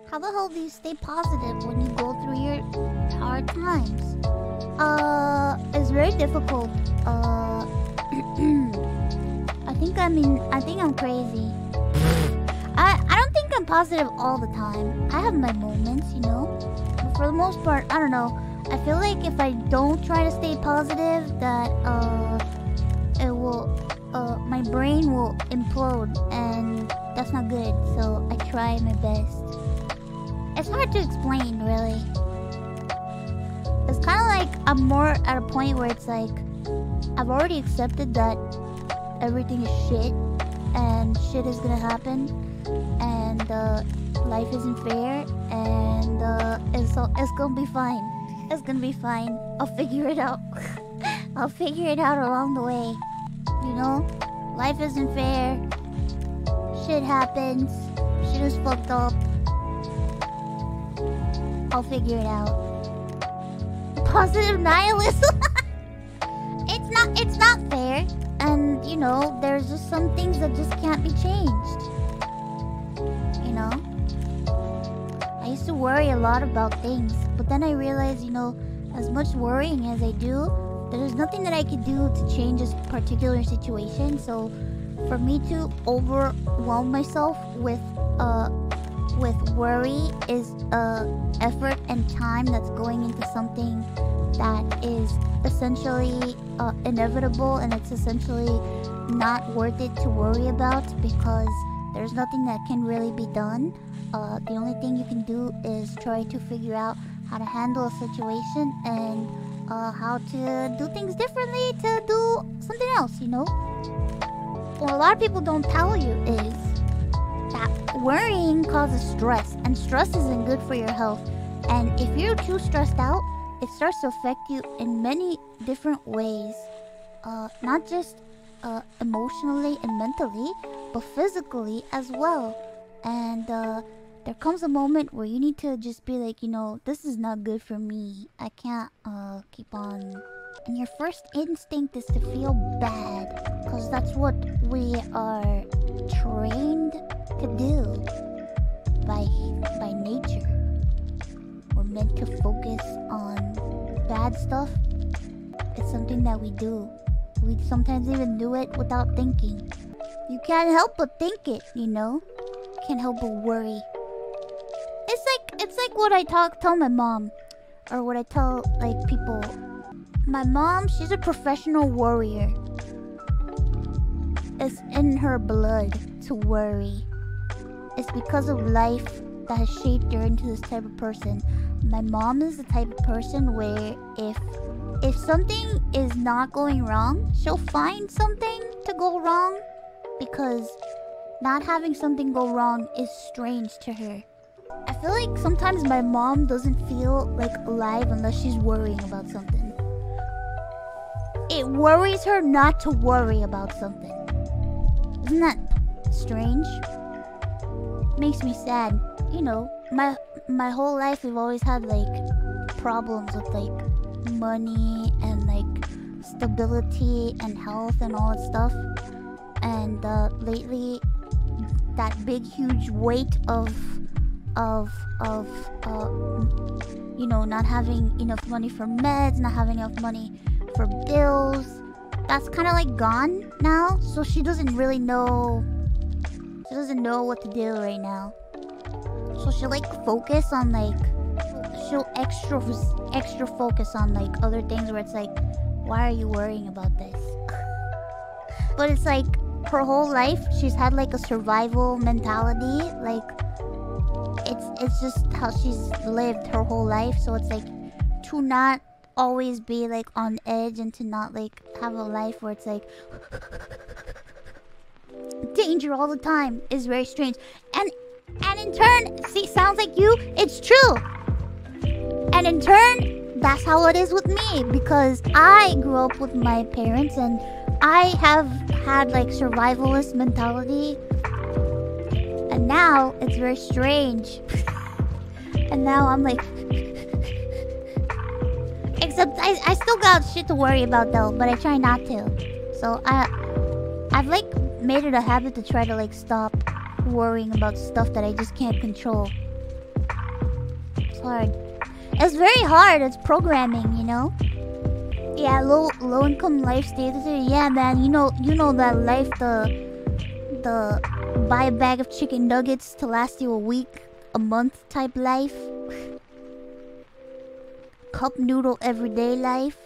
How the hell do you stay positive when you go through your hard times? It's very difficult. I think I'm crazy. I don't think I'm positive all the time. I have my moments, you know? But for the most part, I don't know. I feel like if I don't try to stay positive, that, it will, my brain will implode, and that's not good. So I try my best. It's hard to explain, really. It's kind of like I'm more at a point where it's like I've already accepted that everything is shit and shit is gonna happen, and life isn't fair, and it's gonna be fine. It's gonna be fine. I'll figure it out. I'll figure it out along the way. You know, life isn't fair. Shit happens. Shit is fucked up. I'll figure it out. Positive nihilism. It's not fair. And you know, there's just some things that just can't be changed. You know? I used to worry a lot about things, but then I realized, you know, as much worrying as I do, there's nothing that I could do to change this particular situation. So for me to overwhelm myself with worry is effort and time that's going into something that is essentially inevitable, and it's essentially not worth it to worry about, because there's nothing that can really be done. The only thing you can do is try to figure out how to handle a situation and how to do things differently to do something else, you know? What a lot of people don't tell you is that worrying causes stress, and stress isn't good for your health. And if you're too stressed out, it starts to affect you in many different ways. Not just emotionally and mentally, but physically as well. And there comes a moment where you need to just be like, you know, this is not good for me. I can't keep on. And your first instinct is to feel bad, because that's what we are trained to do by nature. We're meant to focus on bad stuff. It's something that we do. We sometimes even do it without thinking. You can't help but think it, you know? Can't help but worry. It's like what I tell my mom, or what I tell like people. My mom, she's a professional worrier. It's in her blood to worry. It's because of life that has shaped her into this type of person. My mom is the type of person where if something is not going wrong, she'll find something to go wrong, because not having something go wrong is strange to her. I feel like sometimes my mom doesn't feel like alive unless she's worrying about something. It worries her not to worry about something. Isn't that strange? Makes me sad. You know, my whole life we've always had like problems with like money and like stability and health and all that stuff. And lately, that big huge weight of you know, not having enough money for meds, not having enough money for bills, that's kind of like gone now. So she doesn't really know. She doesn't know what to do right now. So she'll like focus on like, she'll extra focus on like other things where it's like, why are you worrying about this? But it's like her whole life she's had like a survival mentality. Like it's just how she's lived her whole life. So it's like to not always be like on edge, and to not like have a life where it's like danger all the time is very strange. And in turn, see, sounds like you, it's true. And in turn, that's how it is with me, because I grew up with my parents and I have had like survivalist mentality, and now it's very strange. And now I'm like except I still got shit to worry about though, but I try not to. So I've like made it a habit to try to like stop worrying about stuff that I just can't control. It's hard. It's very hard. It's programming, you know. Yeah, low income life status. Yeah, man. You know that life. The buy a bag of chicken nuggets to last you a week, a month type life. Cup noodle everyday life.